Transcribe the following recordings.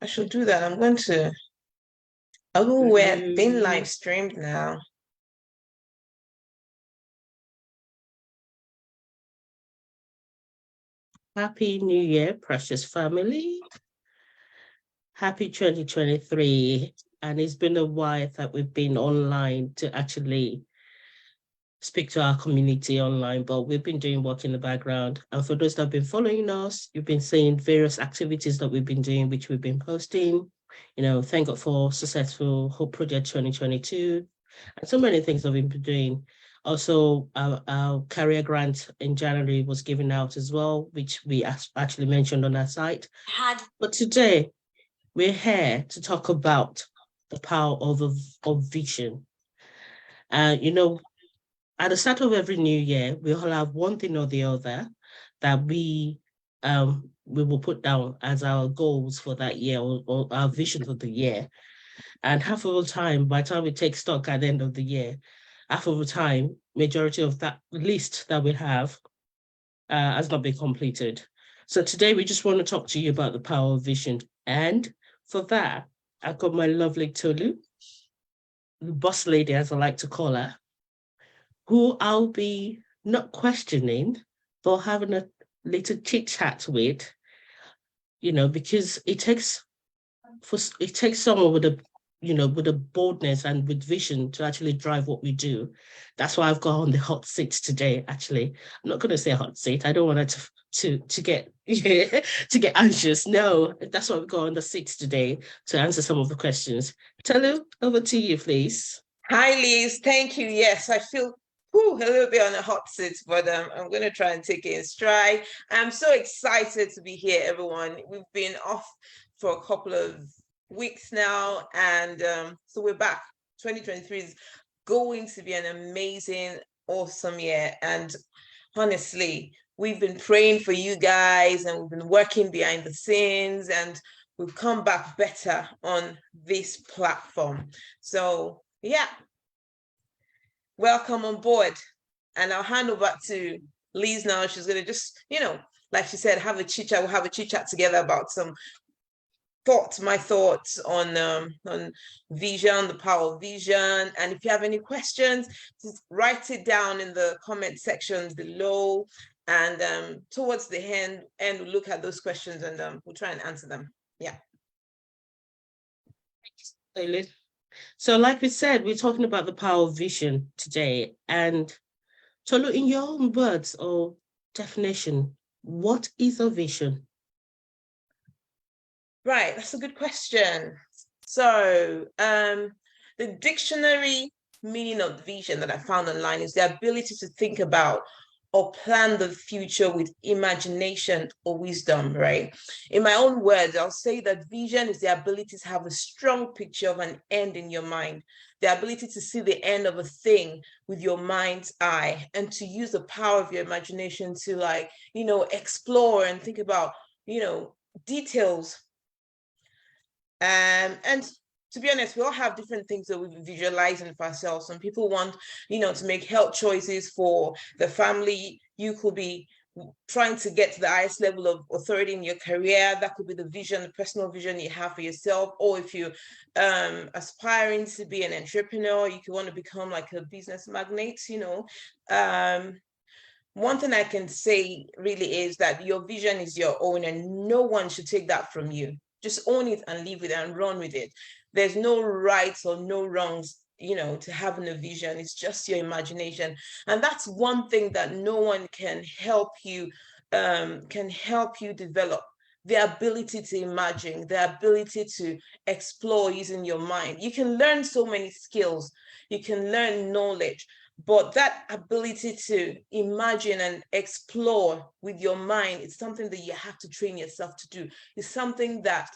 I should do that. Oh, we're being live streamed now. Happy New Year, precious family. Happy 2023. And it's been a while that we've been online to actually speak to our community online, but we've been doing work in the background. And for those that have been following us, you've been seeing various activities that we've been doing, which we've been posting. Thank God for successful Hope Project 2022 and so many things that we've been doing. Also, our career grant in January was given out as well, which we actually mentioned on our site. But today, we're here to talk about the power of vision. At the start of every new year, we all have one thing or the other that we will put down as our goals for that year or our vision for the year. And half of the time, by the time we take stock at the end of the year, half of the time, majority of that list that we have has not been completed. So today we just want to talk to you about the power of vision. And for that, I've got my lovely Tolu, the boss lady, as I like to call her, who I'll be not questioning, but having a little chit chat with, because it takes someone with a boldness and with vision to actually drive what we do. That's why I've got on the hot seat today. Actually, I'm not going to say hot seat. I don't want her to get to get anxious. No, that's why we've got on the seat today to answer some of the questions. Telu, over to you, please. Hi, Liz. Thank you. Yes, I feel a little bit on the hot seat, but I'm going to try and take it in stride. I'm so excited to be here, everyone. We've been off for a couple of weeks now, and so we're back. 2023 is going to be an amazing, awesome year. And honestly, we've been praying for you guys, and we've been working behind the scenes, and we've come back better on this platform. So yeah, welcome on board. And I'll hand over to Liz now. She's going to just, like she said, have a chit chat. We'll have a chit chat together about my thoughts on vision, the power of vision. And if you have any questions, just write it down in the comment section below. And towards the end, we'll look at those questions and we'll try and answer them. Yeah. Thank you, so like we said, we're talking about the power of vision today. And Tolu, in your own words or definition, what is a vision? Right, that's a good question. So the dictionary meaning of vision that I found online is the ability to think about or plan the future with imagination or wisdom, right? In my own words, I'll say that vision is the ability to have a strong picture of an end in your mind, the ability to see the end of a thing with your mind's eye, and to use the power of your imagination to explore and think about, details. And to be honest, we all have different things that we visualize in for ourselves. Some people want, to make health choices for the family. You could be trying to get to the highest level of authority in your career. That could be the vision, the personal vision you have for yourself. Or if you're aspiring to be an entrepreneur, you could want to become like a business magnate, one thing I can say really is that your vision is your own and no one should take that from you. Just own it and live with it and run with it. There's no rights or no wrongs, to having a vision. It's just your imagination. And that's one thing that no one can help you develop. The ability to imagine, the ability to explore using your mind. You can learn so many skills. You can learn knowledge. But that ability to imagine and explore with your mind is something that you have to train yourself to do. It's something that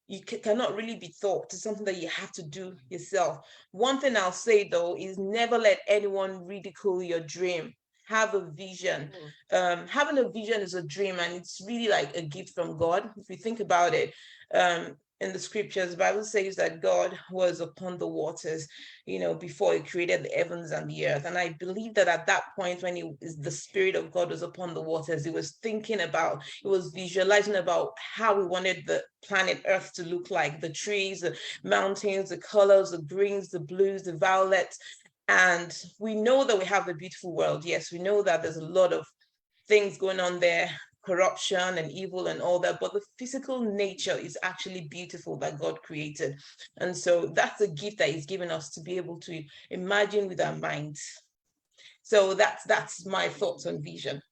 you cannot really be taught. It's something that you have to do yourself. One thing I'll say though is never let anyone ridicule your dream. Have a vision. Having a vision is a dream, and it's really like a gift from God. If you think about it, in the scriptures, the Bible says that God was upon the waters, before he created the heavens and the earth. And I believe that at that point, when the Spirit of God was upon the waters, he was thinking about, he was visualizing about how we wanted the planet Earth to look like, the trees, the mountains, the colors, the greens, the blues, the violets. And we know that we have a beautiful world. Yes, we know that there's a lot of things going on there, corruption and evil and all that, but the physical nature is actually beautiful that God created. And so that's a gift that he's given us to be able to imagine with our minds. So that's my thoughts on vision.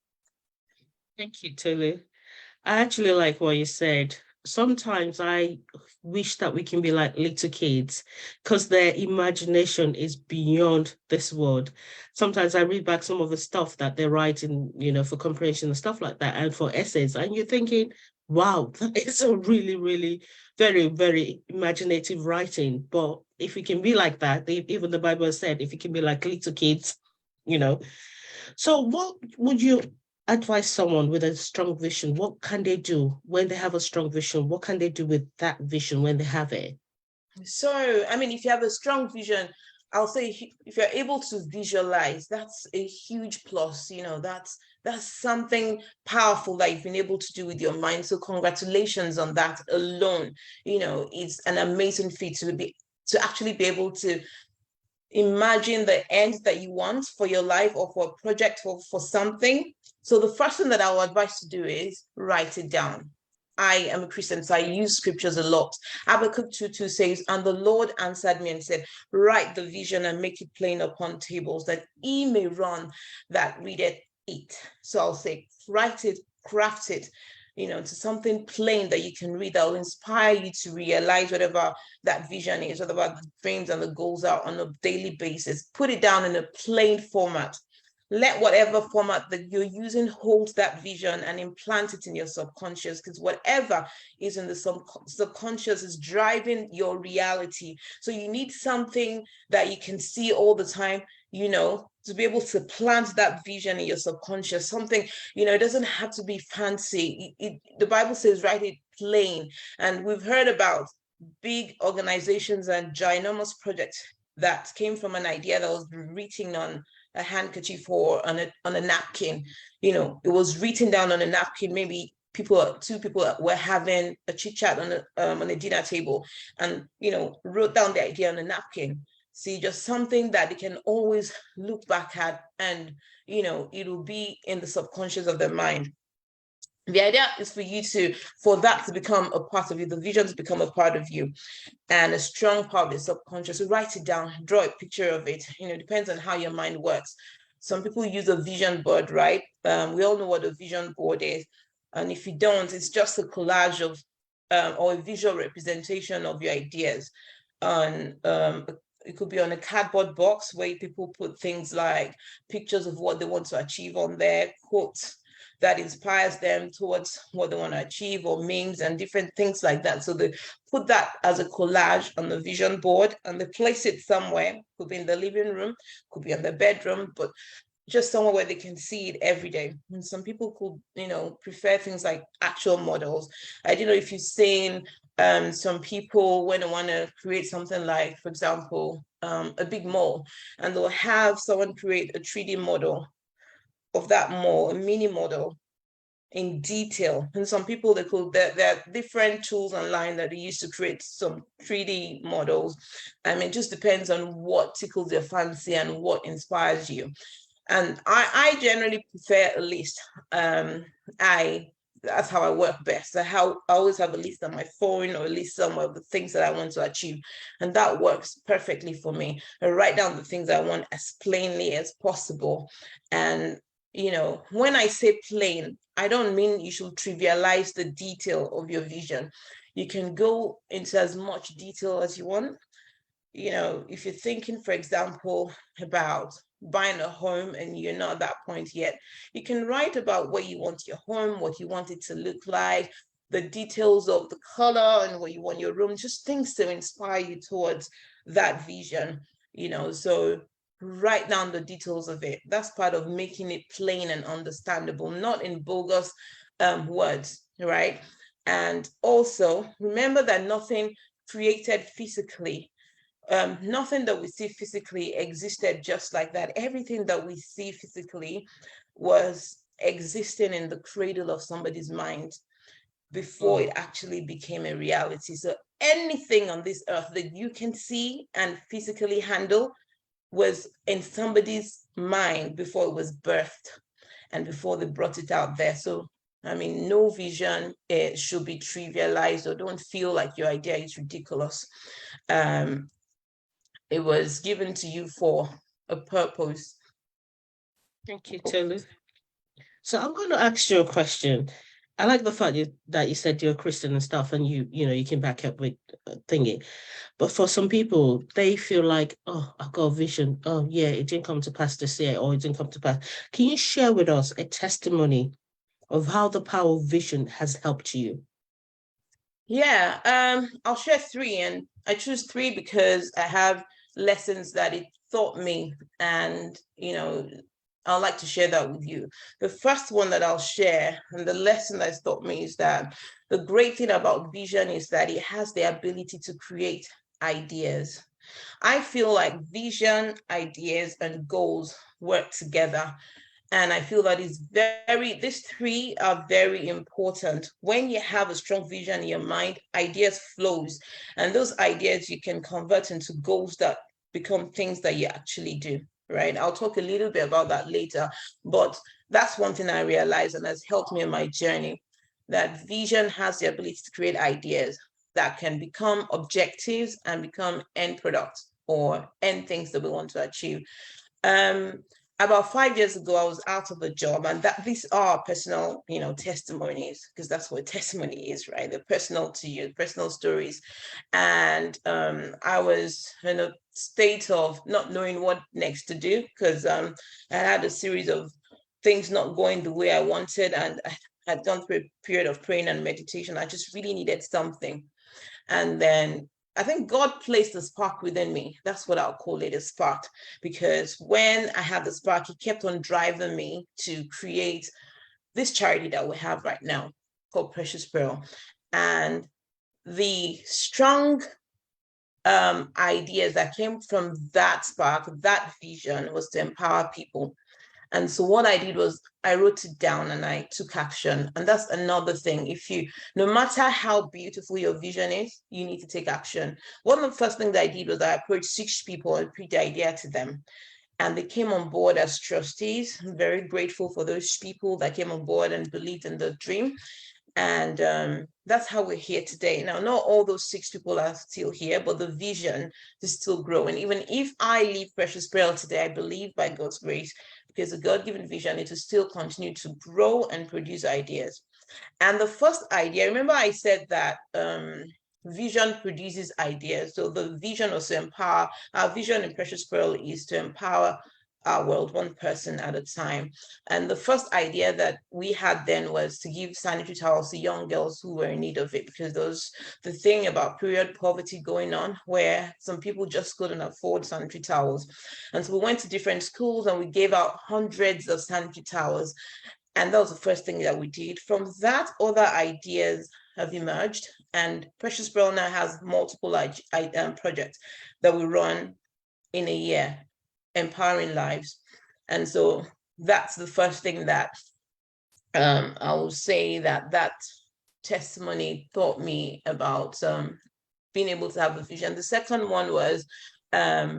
Thank you, Tolu. I actually like what you said. Sometimes I wish that we can be like little kids because their imagination is beyond this world. Sometimes I read back some of the stuff that they're writing, for comprehension and stuff like that, and for essays, and you're thinking, wow, that is a really, really very, very imaginative writing. But if we can be like that, even the Bible said, if you can be like little kids, So what would you advise someone with a strong vision? What can they do when they have a strong vision? What can they do with that vision when they have it? So, I mean, if you have a strong vision, I'll say if you're able to visualize, that's a huge plus. That's something powerful that you've been able to do with your mind. So congratulations on that alone. It's an amazing feat to actually be able to imagine the end that you want for your life or for a project for something. So the first thing that I would advise to do is write it down. I am a Christian, so I use scriptures a lot. Habakkuk 2:2 says, and the Lord answered me and said, write the vision and make it plain upon tables, that he may run that readeth it. So I'll say, write it, craft it, to something plain that you can read that will inspire you to realize whatever that vision is, whatever the dreams and the goals are on a daily basis. Put it down in a plain format. Let whatever format that you're using hold that vision and implant it in your subconscious, because whatever is in the subconscious is driving your reality. So you need something that you can see all the time, to be able to plant that vision in your subconscious. Something, it doesn't have to be fancy. The Bible says, write it plain. And we've heard about big organizations and ginormous projects that came from an idea that was written on a handkerchief or on a napkin. It was written down on a napkin. Maybe two people were having a chit chat on a dinner table, and wrote down the idea on a napkin. See, just something that they can always look back at, and it'll be in the subconscious of their mind. The idea is for that to become a part of you, the vision to become a part of you, and a strong part of the subconscious. So write it down, draw a picture of it. Depends on how your mind works. Some people use a vision board, right? We all know what a vision board is. And if you don't, it's just a collage of or a visual representation of your ideas. It could be on a cardboard box where people put things like pictures of what they want to achieve on there, quotes that inspires them towards what they want to achieve, or memes and different things like that. So they put that as a collage on the vision board and they place it somewhere. Could be in the living room, could be in the bedroom, but just somewhere where they can see it every day. And some people could, prefer things like actual models. I don't know if you've seen some people when they want to create something like, for example, a big mall, and they'll have someone create a 3D model of that mall, a mini model in detail. And some people, there are different tools online that they use to create some 3D models. It just depends on what tickles your fancy and what inspires you. And I generally prefer a list. That's how I work best. I always have a list on my phone or a list somewhere of the things that I want to achieve. And that works perfectly for me. I write down the things I want as plainly as possible. And when I say plain, I don't mean you should trivialize the detail of your vision. You can go into as much detail as you want. If you're thinking, for example, about buying a home and you're not at that point yet, you can write about what you want your home, what you want it to look like, the details of the color and what you want your room, just things to inspire you towards that vision. So write down the details of it. That's part of making it plain and understandable, not in bogus words, right? And also remember that nothing created physically, nothing that we see physically existed just like that. Everything that we see physically was existing in the cradle of somebody's mind before it actually became a reality. So anything on this earth that you can see and physically handle was in somebody's mind before it was birthed and before they brought it out there. So, I mean, no vision should be trivialized, or don't feel like your idea is ridiculous. It was given to you for a purpose. Thank you, Tolu. So I'm going to ask you a question. I like the fact that you said you're a Christian and stuff, and you can back up with thingy. But for some people, they feel like, oh, I've got a vision. Oh, yeah, it didn't come to pass this year, or it didn't come to pass. Can you share with us a testimony of how the power of vision has helped you? Yeah, I'll share three, and I choose three because I have lessons that it taught me, and I'd like to share that with you. The first one that I'll share, and the lesson that's taught me, is that the great thing about vision is that it has the ability to create ideas. I feel like vision, ideas, and goals work together. And I feel that these three are very important. When you have a strong vision in your mind, ideas flows. And those ideas you can convert into goals that become things that you actually do, right? I'll talk a little bit about that later. But that's one thing I realized and has helped me in my journey, that vision has the ability to create ideas that can become objectives and become end products or end things that we want to achieve. Um, about 5 years ago, I was out of a job, and that these are personal, testimonies, because that's what testimony is, right? They're personal to you, personal stories. And I was in a state of not knowing what next to do, because I had a series of things not going the way I wanted, and I had gone through a period of praying and meditation. I just really needed something. And then I think God placed a spark within me. That's what I'll call it, a spark. Because when I had the spark, He kept on driving me to create this charity that we have right now called Precious Pearl. And the strong ideas that came from that spark, that vision, was to empower people. And so what I did was I wrote it down and I took action. And that's another thing. No matter how beautiful your vision is, you need to take action. One of the first things I did was I approached 6 people and put the idea to them. And they came on board as trustees. I'm very grateful for those people that came on board and believed in the dream. And that's how we're here today. Now, not all those 6 people are still here, but the vision is still growing. Even if I leave Precious Pearl today, I believe by God's grace, because the God-given vision, it will still continue to grow and produce ideas. And the first idea, remember I said that vision produces ideas. So the vision was to empower. Our vision in Precious Pearl is to empower our world, one person at a time. And the first idea that we had then was to give sanitary towels to young girls who were in need of it, because there's the thing about period poverty going on where some people just couldn't afford sanitary towels. And so we went to different schools and we gave out hundreds of sanitary towels. And that was the first thing that we did. From that, other ideas have emerged, and Precious Pearl now has multiple projects that we run in a year, empowering lives. And so that's the first thing that I will say that testimony taught me about being able to have a vision. The second one was I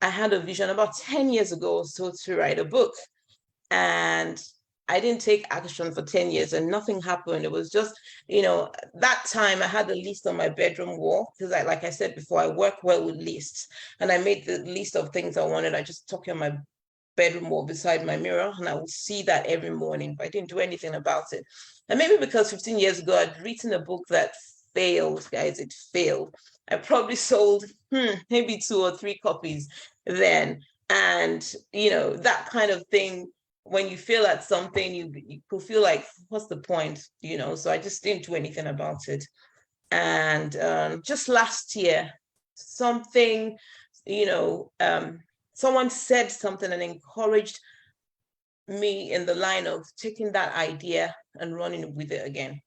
had a vision about 10 years ago, so to write a book. And I didn't take action for 10 years and nothing happened. It was just, that time I had a list on my bedroom wall because like I said before, I work well with lists. And I made the list of things I wanted. I just stuck it on my bedroom wall beside my mirror, and I would see that every morning, but I didn't do anything about it. And maybe because 15 years ago, I'd written a book that failed, guys, it failed. I probably sold maybe 2 or 3 copies then. And, that kind of thing, when you fail at something, you could feel like, what's the point? So I just didn't do anything about it. And just last year, something, someone said something and encouraged me in the line of taking that idea and running with it again.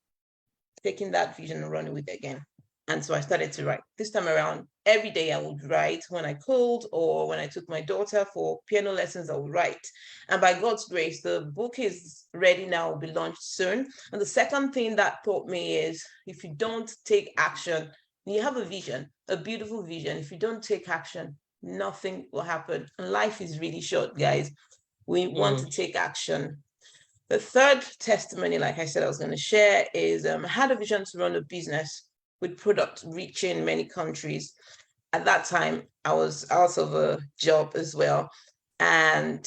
taking that vision and running with it again. And so I started to write. This time around, every day I would write. When I could, or when I took my daughter for piano lessons, I would write. And by God's grace, the book is ready now, will be launched soon. And the second thing that taught me is, if you don't take action, you have a vision, a beautiful vision. If you don't take action, nothing will happen. And life is really short, guys. We want to take action. The third testimony, like I said, I was going to share is I had a vision to run a business with product reaching many countries. At that time, I was out of a job as well. And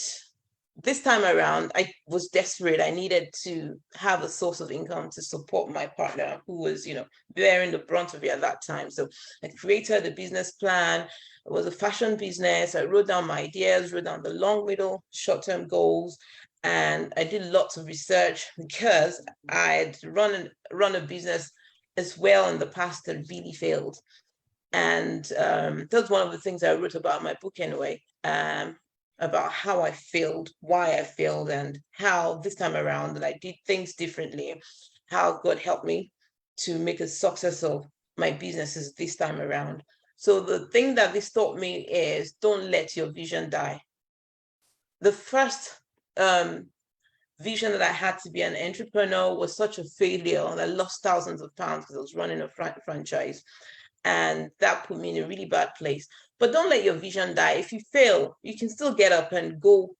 this time around, I was desperate. I needed to have a source of income to support my partner, who was, bearing the brunt of it at that time. So I created a business plan. It was a fashion business. I wrote down my ideas, wrote down the long, middle, short-term goals. And I did lots of research because I'd run a business as well in the past that really failed. And that's one of the things I wrote about in my book anyway, about how I failed, why I failed, and how this time around that I did things differently, how God helped me to make a success of my businesses this time around. So the thing that this taught me is, don't let your vision die. The first vision that I had to be an entrepreneur was such a failure, and I lost thousands of pounds because I was running a franchise, and that put me in a really bad place. But don't let your vision die. If you fail, you can still get up and go.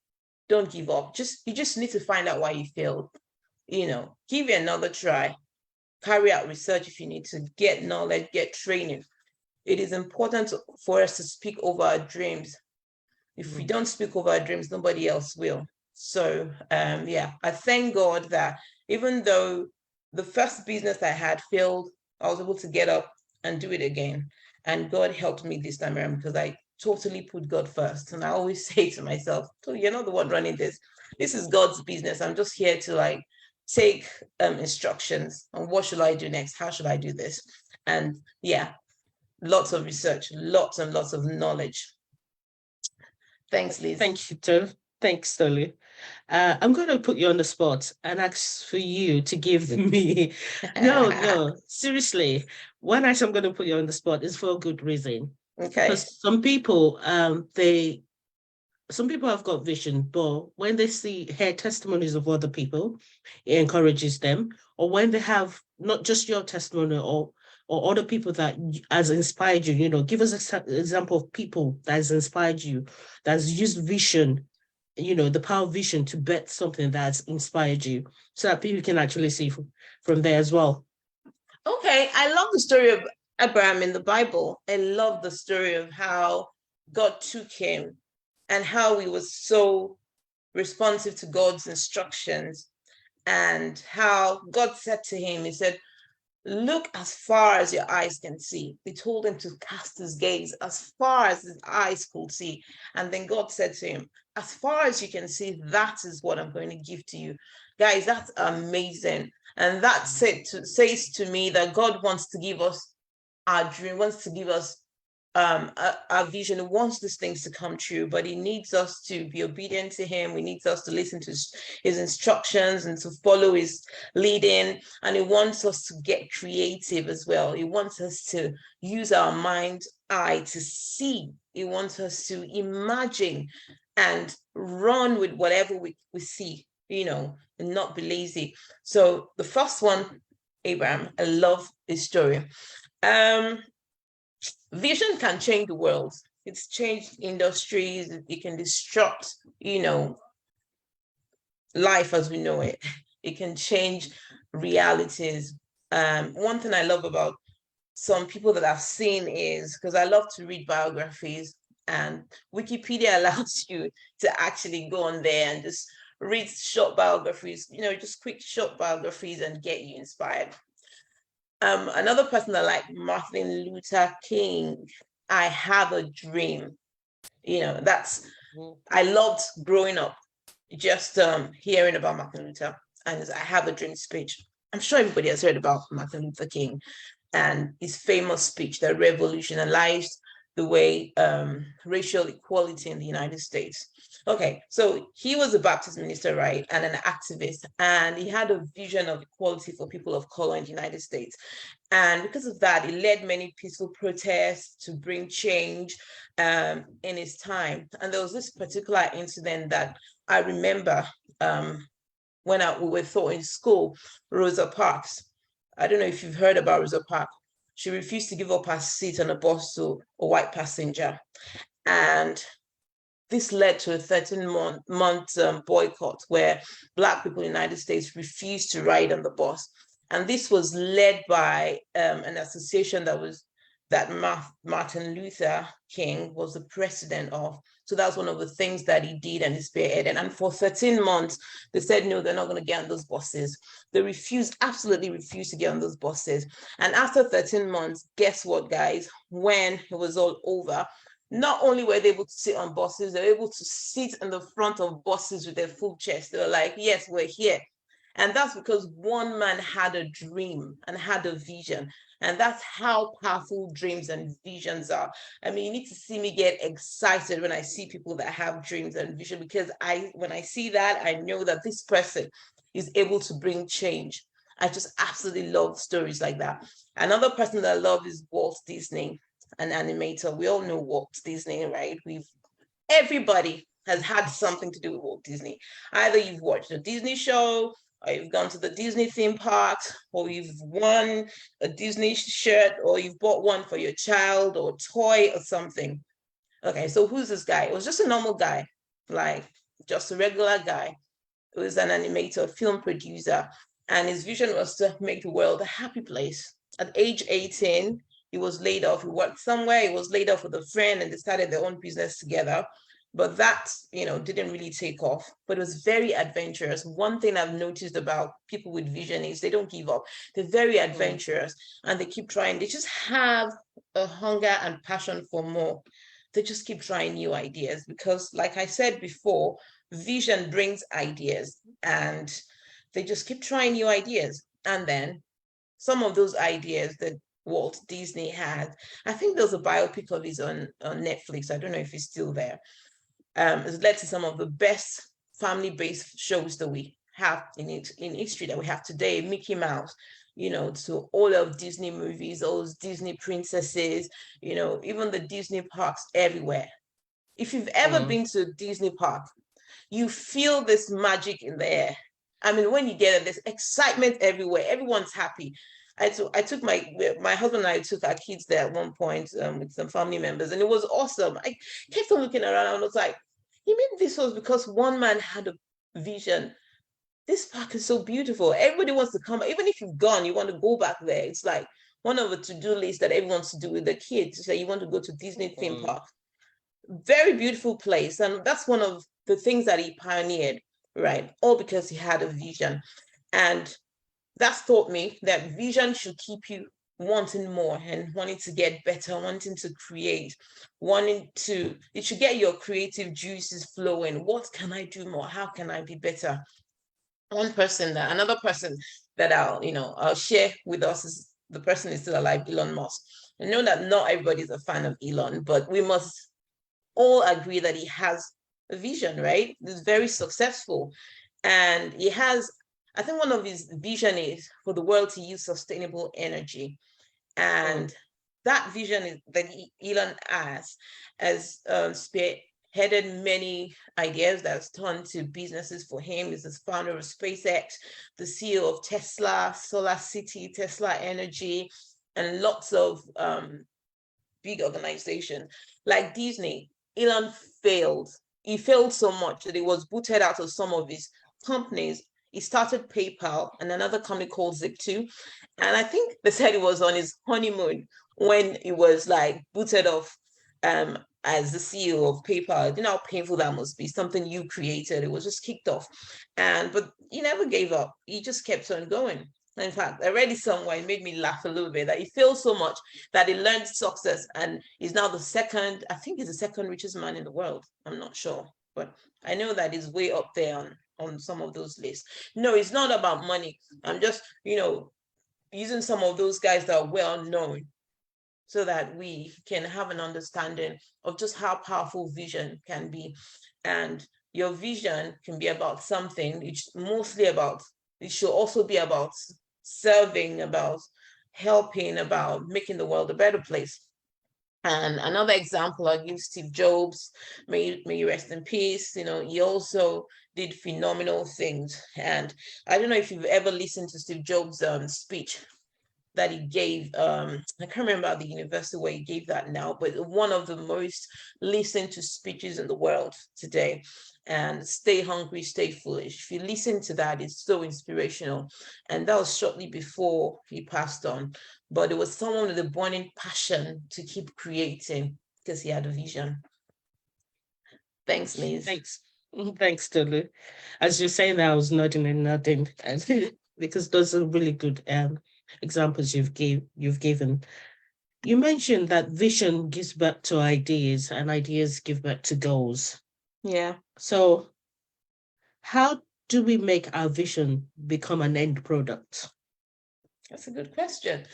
Don't give up. You just need to find out why you failed. Give it another try. Carry out research if you need to. Get knowledge, get training. It is important for us to speak over our dreams. If we don't speak over our dreams, nobody else will. So I thank God that even though the first business I had failed, I was able to get up and do it again. And God helped me this time around because I totally put God first. And I always say to myself, oh, you're not the one running this. This is God's business. I'm just here to take instructions on what should I do next? How should I do this? And lots of research, lots and lots of knowledge. Thanks, Liz. Thank you, Tolu. Thanks, Tolu. I'm going to put you on the spot and ask for you to give me. No, seriously. One item I'm going to put you on the spot is for a good reason. Okay. Because some people, some people have got vision, but when they hear testimonies of other people, it encourages them. Or when they have not just your testimony or other people that has inspired you, give us an example of people that has inspired you, that's used vision, the power of vision to bet something that's inspired you, so that people can actually see from there as well. Okay, I love the story of Abraham in the Bible. I love the story of how God took him and how he was so responsive to God's instructions, and how God said to him, he said, look as far as your eyes can see. He told him to cast his gaze as far as his eyes could see. And then God said to him, as far as you can see, that is what I'm going to give to you. Guys, that's amazing. And that says to me that God wants to give us our dream, wants to give us our vision. He wants these things to come true, but he needs us to be obedient to him. He needs us to listen to his instructions and to follow his leading. And he wants us to get creative as well. He wants us to use our mind's eye to see. He wants us to imagine and run with whatever we see, and not be lazy. So the first one, Abraham, I love this story. Vision can change the world. It's changed industries. It can disrupt, life as we know it. It can change realities. One thing I love about some people that I've seen is, because I love to read biographies, and Wikipedia allows you to actually go on there and just read short biographies, just quick short biographies, and get you inspired. Another person I like, Martin Luther King. I have a dream. I loved growing up, just hearing about Martin Luther and his I have a dream speech. I'm sure everybody has heard about Martin Luther King and his famous speech that revolutionized the way racial equality in the United States. Okay, so he was a Baptist minister, right, and an activist, and he had a vision of equality for people of color in the United States. And because of that, he led many peaceful protests to bring change in his time. And there was this particular incident that I remember when we were taught in school, Rosa Parks. I don't know if you've heard about Rosa Parks. She refused to give up her seat on a bus to a white passenger. And this led to a 13-month boycott where Black people in the United States refused to ride on the bus. And this was led by an association that Martin Luther King was the president of. So that's one of the things that he did and he spearheaded. And for 13 months, they said, no, they're not going to get on those buses. They absolutely refused to get on those buses. And after 13 months, guess what, guys? When it was all over, not only were they able to sit on buses, they were able to sit in the front of buses with their full chest. They were like, yes, we're here. And that's because one man had a dream and had a vision. And that's how powerful dreams and visions are. I mean, you need to see me get excited when I see people that have dreams and vision, because when I see that, I know that this person is able to bring change. I just absolutely love stories like that. Another person that I love is Walt Disney, an animator. We all know Walt Disney, right? Everybody has had something to do with Walt Disney. Either you've watched a Disney show, or you've gone to the Disney theme parks, or you've won a Disney shirt, or you've bought one for your child or toy or something. Okay, so who's this guy? It was just a normal guy, like just a regular guy. He was an animator, film producer, and his vision was to make the world a happy place. At age 18, he was laid off. He worked somewhere. He was laid off with a friend, and they started their own business together. But that, didn't really take off. But it was very adventurous. One thing I've noticed about people with vision is they don't give up. They're very adventurous and they keep trying. They just have a hunger and passion for more. They just keep trying new ideas because, like I said before, vision brings ideas, and they just keep trying new ideas. And then some of those ideas that Walt Disney had, I think there's a biopic of his on Netflix. I don't know if it's still there. It's led to some of the best family-based shows that we have in history that we have today. Mickey Mouse, to all of Disney movies, those Disney princesses, even the Disney parks everywhere. If you've ever been to Disney park, you feel this magic in the air. I mean, when you get it, there's excitement everywhere. Everyone's happy. I took my husband and I took our kids there at one point with some family members, and it was awesome. I kept on looking around and I was like, you mean this was because one man had a vision? This park is so beautiful. Everybody wants to come. Even if you've gone, you want to go back there. It's like one of the to-do lists that everyone wants to do with the kids. So you want to go to Disney theme park. Very beautiful place. And that's one of the things that he pioneered, right? All because he had a vision. And that's taught me that vision should keep you wanting more and wanting to get better, wanting to create, it should get your creative juices flowing. What can I do more? How can I be better? Another person that I'll share with us is the person is still alive, Elon Musk. I know that not everybody is a fan of Elon, but we must all agree that he has a vision, right? He's very successful, and he has, I think one of his vision is for the world to use sustainable energy. And that vision is that Elon has spearheaded many ideas that's turned to businesses for him. He's the founder of SpaceX, the CEO of Tesla, Solar City, Tesla Energy, and lots of big organizations. Like Disney, Elon failed. He failed so much that he was booted out of some of his companies. He started PayPal and another company called Zip2. And I think they said it was on his honeymoon when he was like booted off as the CEO of PayPal. You know how painful that must be, something you created. It was just kicked off. But he never gave up. He just kept on going. In fact, I read it somewhere, it made me laugh a little bit, that he failed so much that he learned success and is now he's the second richest man in the world. I'm not sure, but I know that he's way up there on some of those lists. No, it's not about money. I'm just, using some of those guys that are well known. so that we can have an understanding of just how powerful vision can be. And your vision can be about something. It's mostly about, it should also be about serving, about helping, about making the world a better place. And another example, I'll give Steve Jobs, may you rest in peace. You know, he also did phenomenal things. And I don't know if you've ever listened to Steve Jobs' speech that he gave. I can't remember the university where he gave that now, but one of the most listened to speeches in the world today. And stay hungry, stay foolish. If you listen to that, it's so inspirational. And that was shortly before he passed on. But it was someone with a burning passion to keep creating because he had a vision. Thanks, Liz. Thanks, Tolu. As you're saying that, I was nodding and nodding, because those are really good examples you've given. You mentioned that vision gives birth to ideas and ideas give birth to goals. Yeah. So how do we make our vision become an end product? That's a good question.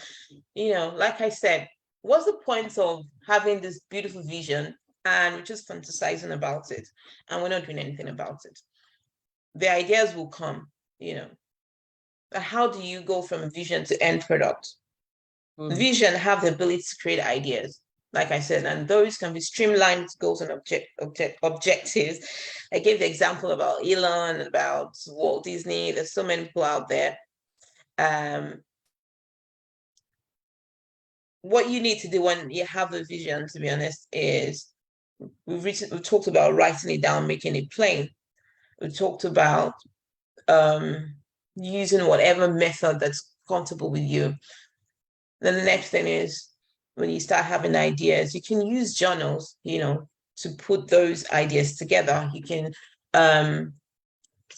You know, like I said, what's the point of having this beautiful vision and we're just fantasizing about it and we're not doing anything about it? The ideas will come, you know. But how do you go from vision to end product? Vision have the ability to create ideas, like I said, and those can be streamlined goals and objectives. I gave the example about Elon, about Walt Disney. There's so many people out there. What you need to do when you have a vision, to be honest, is we've talked about writing it down, making it plain. We talked about using whatever method that's comfortable with you. Then the next thing is when you start having ideas, you can use journals, you know, to put those ideas together. You can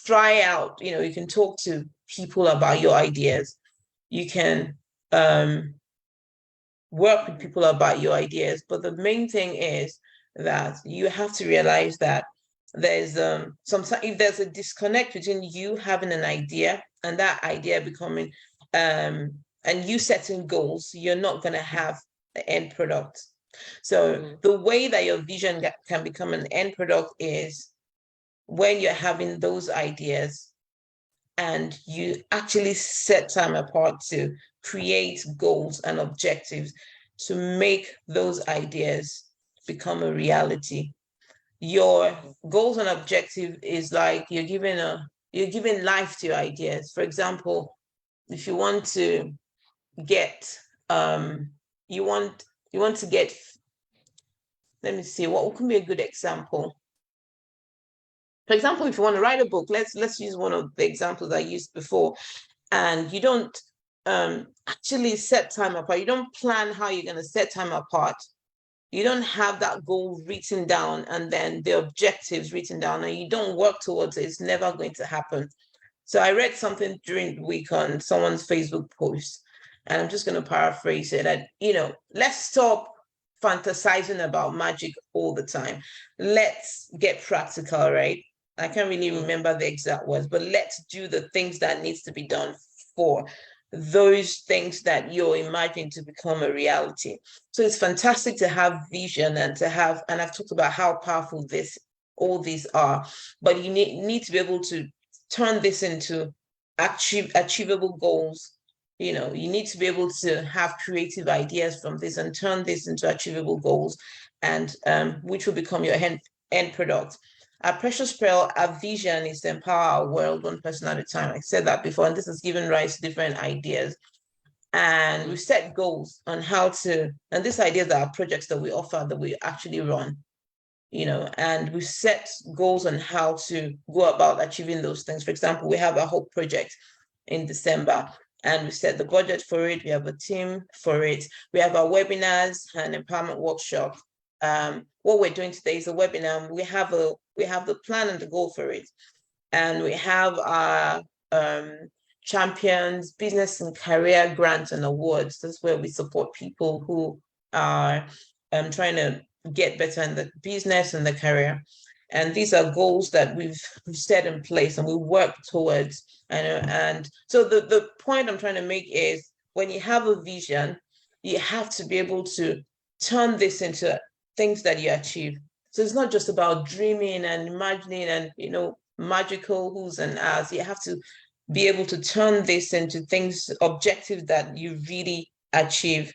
try out, you know, you can talk to people about your ideas. You can work with people about your ideas. But the main thing is that you have to realize that there's sometimes if there's a disconnect between you having an idea and that idea becoming and you setting goals, you're not going to have the end product. So the way that your vision can become an end product is when you're having those ideas and you actually set time apart to create goals and objectives to make those ideas become a reality. Your goals and objective is like you're giving life to your ideas. For example, if you want to get you want to get, let me see, what can be a good example? For example, if you want to write a book, let's use one of the examples I used before, and you don't actually set time apart. You don't plan how you're going to set time apart. You don't have that goal written down and then the objectives written down, and you don't work towards it. It's never going to happen. So I read something during the week on someone's Facebook post, and I'm just going to paraphrase it. And, you know, let's stop fantasizing about magic all the time. Let's get practical, right? I can't really remember the exact words, but let's do the things that needs to be done for those things that you're imagining to become a reality. So it's fantastic to have vision and to have, and I've talked about how powerful all these are, but you need to be able to turn this into achievable goals. You know, you need to be able to have creative ideas from this and turn this into achievable goals, and which will become your end product. Our precious pearl, our vision is to empower our world one person at a time. I said that before, and this has given rise to different ideas. And we set goals on how to, and these ideas are projects that we offer that we actually run, you know, and we set goals on how to go about achieving those things. For example, we have a whole project in December, and we set the budget for it. We have a team for it. We have our webinars and empowerment workshop. What we're doing today is a webinar. We have the plan and the goal for it, and we have our champions business and career grants and awards. That's where we support people who are trying to get better in the business and the career. And these are goals that we've set in place and we work towards. And so the point I'm trying to make is when you have a vision you have to be able to turn this into things that you achieve. So it's not just about dreaming and imagining and, magical who's and as. You have to be able to turn this into things, objectives that you really achieve,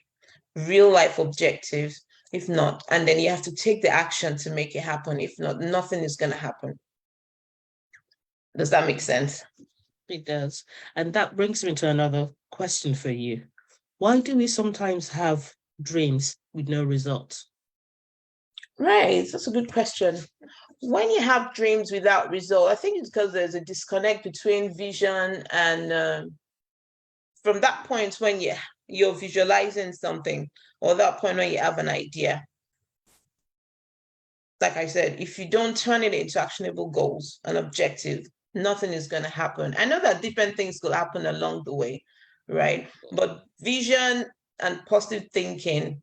real life objectives. If not, and then you have to take the action to make it happen. If not, nothing is going to happen. Does that make sense? It does. And that brings me to another question for you. Why do we sometimes have dreams with no results? Right, that's a good question. When you have dreams without result, I think it's because there's a disconnect between vision and from that point when you're visualizing something, or that point when you have an idea. Like I said, if you don't turn it into actionable goals and objectives, nothing is going to happen. I know that different things could happen along the way, right? But vision and positive thinking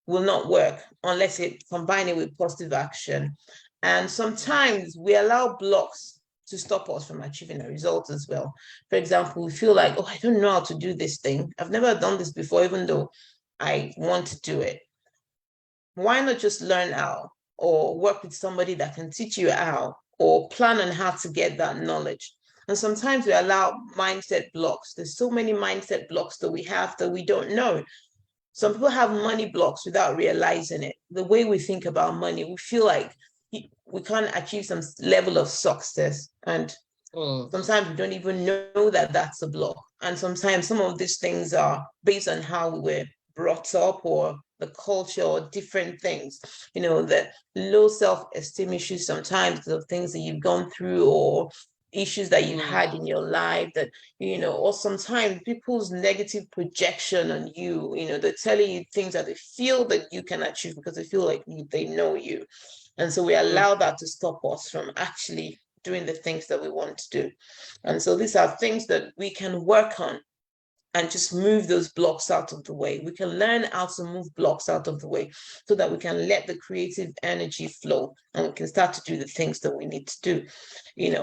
will not work unless it combine it with positive action. And sometimes we allow blocks to stop us from achieving a result as well. For example, we feel like, oh, I don't know how to do this thing. I've never done this before, even though I want to do it. Why not just learn how, or work with somebody that can teach you how, or plan on how to get that knowledge? And sometimes we allow mindset blocks. There's so many mindset blocks that we have that we don't know. Some people have money blocks without realizing it. The way we think about money, we feel like we can't achieve some level of success. And sometimes we don't even know that that's a block. And sometimes some of these things are based on how we were brought up, or the culture, or different things, the low self-esteem issues sometimes of things that you've gone through, or issues that you had in your life that, or sometimes people's negative projection on you, they're telling you things that they feel that you can achieve because they feel like they know you. And so we allow that to stop us from actually doing the things that we want to do. And so these are things that we can work on and just move those blocks out of the way. We can learn how to move blocks out of the way so that we can let the creative energy flow and we can start to do the things that we need to do.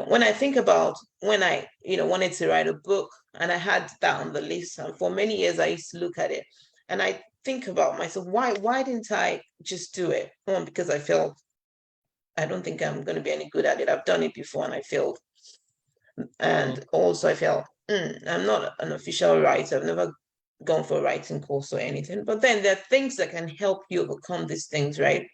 When I think about when I, wanted to write a book, and I had that on the list, and for many years I used to look at it and I think about myself, why didn't I just do it? One, because I felt I don't think I'm going to be any good at it. I've done it before and I failed. And also I felt I'm not an official writer. I've never gone for a writing course or anything. But then there are things that can help you overcome these things, right?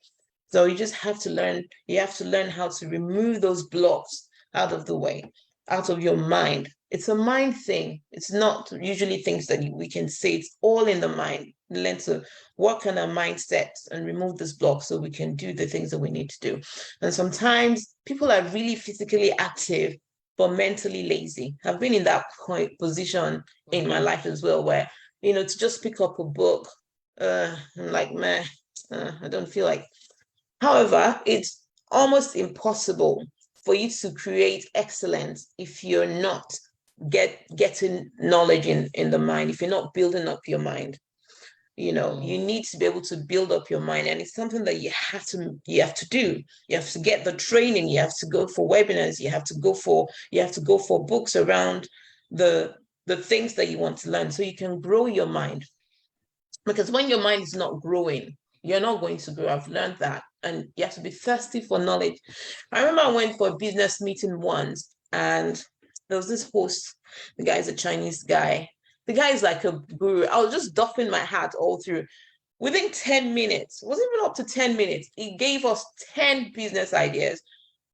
So you just have to learn. You have to learn how to remove those blocks out of the way, out of your mind. It's a mind thing. It's not usually things that we can say. It's all in the mind. Learn to work on our mindset and remove this block so we can do the things that we need to do. And sometimes people are really physically active but mentally lazy. I've been in that position in my life as well, where, to just pick up a book, I'm like, man, I don't feel like. However, it's almost impossible for you to create excellence if you're not getting knowledge in the mind, if you're not building up your mind. You need to be able to build up your mind, and it's something that you have to do. You have to get the training, you have to go for webinars, you have to go for books around the things that you want to learn so you can grow your mind. Because when your mind is not growing, you're not going to grow. I've learned that. And you have to be thirsty for knowledge. I remember I went for a business meeting once, and there was this host. The guy is a Chinese guy. The guy is like a guru. I was just doffing my hat all through. Within 10 minutes, it wasn't even up to 10 minutes, he gave us 10 business ideas.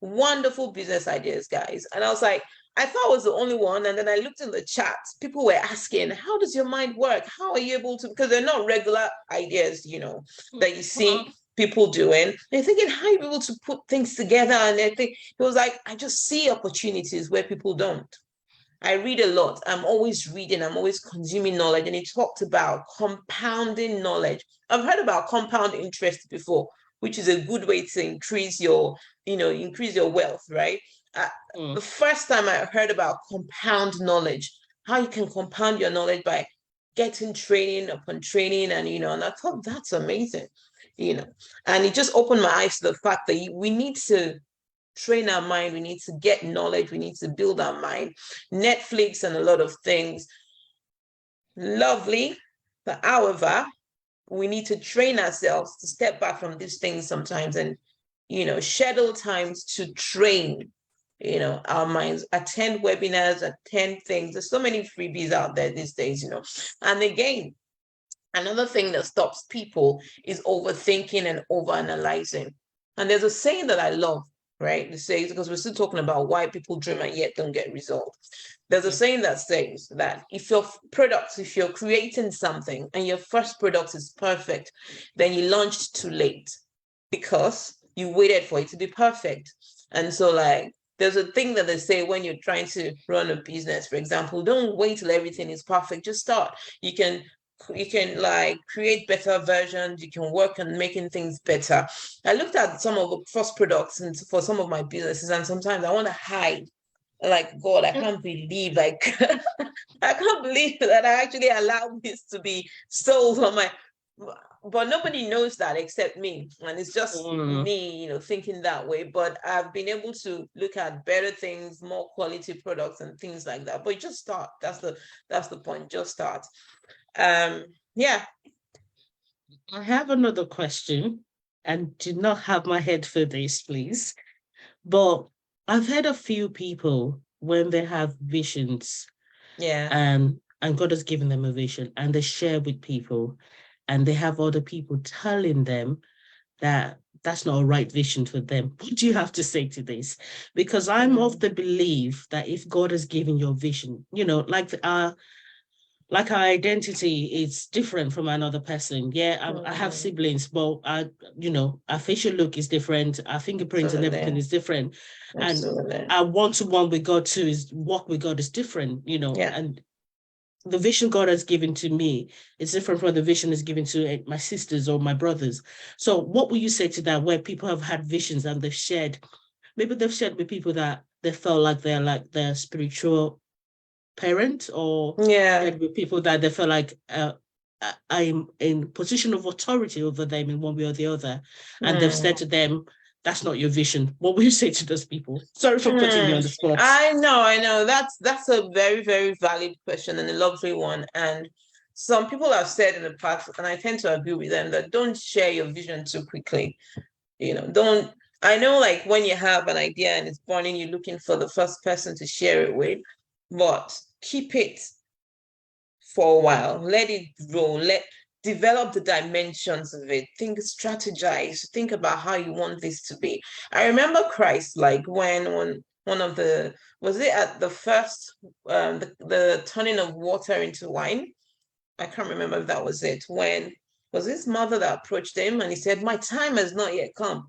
Wonderful business ideas, guys. And I was like, I thought I was the only one. And then I looked in the chat. People were asking, how does your mind work? How are you able to? Because they're not regular ideas, that you see people doing. They're thinking, how are you able to put things together? And they think, it was like, I just see opportunities where people don't. I read a lot. I'm always reading. I'm always consuming knowledge. And he talked about compounding knowledge. I've heard about compound interest before, which is a good way to increase your wealth, right? The first time I heard about compound knowledge, how you can compound your knowledge by getting training upon training, and and I thought that's amazing, and it just opened my eyes to the fact that we need to train our mind, we need to get knowledge, we need to build our mind. Netflix and a lot of things, lovely, but however, we need to train ourselves to step back from these things sometimes and, schedule times to train, our minds, attend webinars, attend things. There's so many freebies out there these days, And again, another thing that stops people is overthinking and overanalyzing. And there's a saying that I love, right? It says, because we're still talking about why people dream and yet don't get results. There's a saying that says that if you're creating something and your first product is perfect, then you launched too late because you waited for it to be perfect. And so, like, there's a thing that they say when you're trying to run a business, for example, don't wait till everything is perfect. Just start. You can like create better versions. You can work on making things better. I looked at some of the first products and for some of my businesses, and sometimes I want to hide. Like, God, I can't believe, like, I can't believe that I actually allowed this to be sold on my, but nobody knows that except me. And it's just me, thinking that way. But I've been able to look at better things, more quality products and things like that. But just start. That's the point. Just start. Yeah. I have another question, and do not have my head for this, please. But I've heard a few people when they have visions, and God has given them a vision, and they share with people, and they have other people telling them that that's not a right vision for them. What do you have to say to this? Because I'm of the belief that if God has given your vision, like our identity is different from another person. Yeah, I have siblings, but our facial look is different. Our fingerprints and everything is different. Absolutely. And our one-to-one with God too is walk with God is different, and the vision God has given to me is different from the vision is given to my sisters or my brothers. So what will you say to that, where people have had visions and they've shared with people that they felt like they're like their spiritual parent, or with people that they feel like I'm in position of authority over them in one way or the other, and they've said to them, that's not your vision. What will you say to those people? Sorry for putting you on the spot. I know. That's a very, very valid question and a lovely one. And some people have said in the past, and I tend to agree with them, that don't share your vision too quickly. I know, like, when you have an idea and it's burning, you're looking for the first person to share it with, but keep it for a while. Let it grow. Develop the dimensions of it. Strategize. Think about how you want this to be. I remember Christ, like, when one of the, was it at the first, the turning of water into wine? I can't remember if that was it. When was his mother that approached him and he said, my time has not yet come.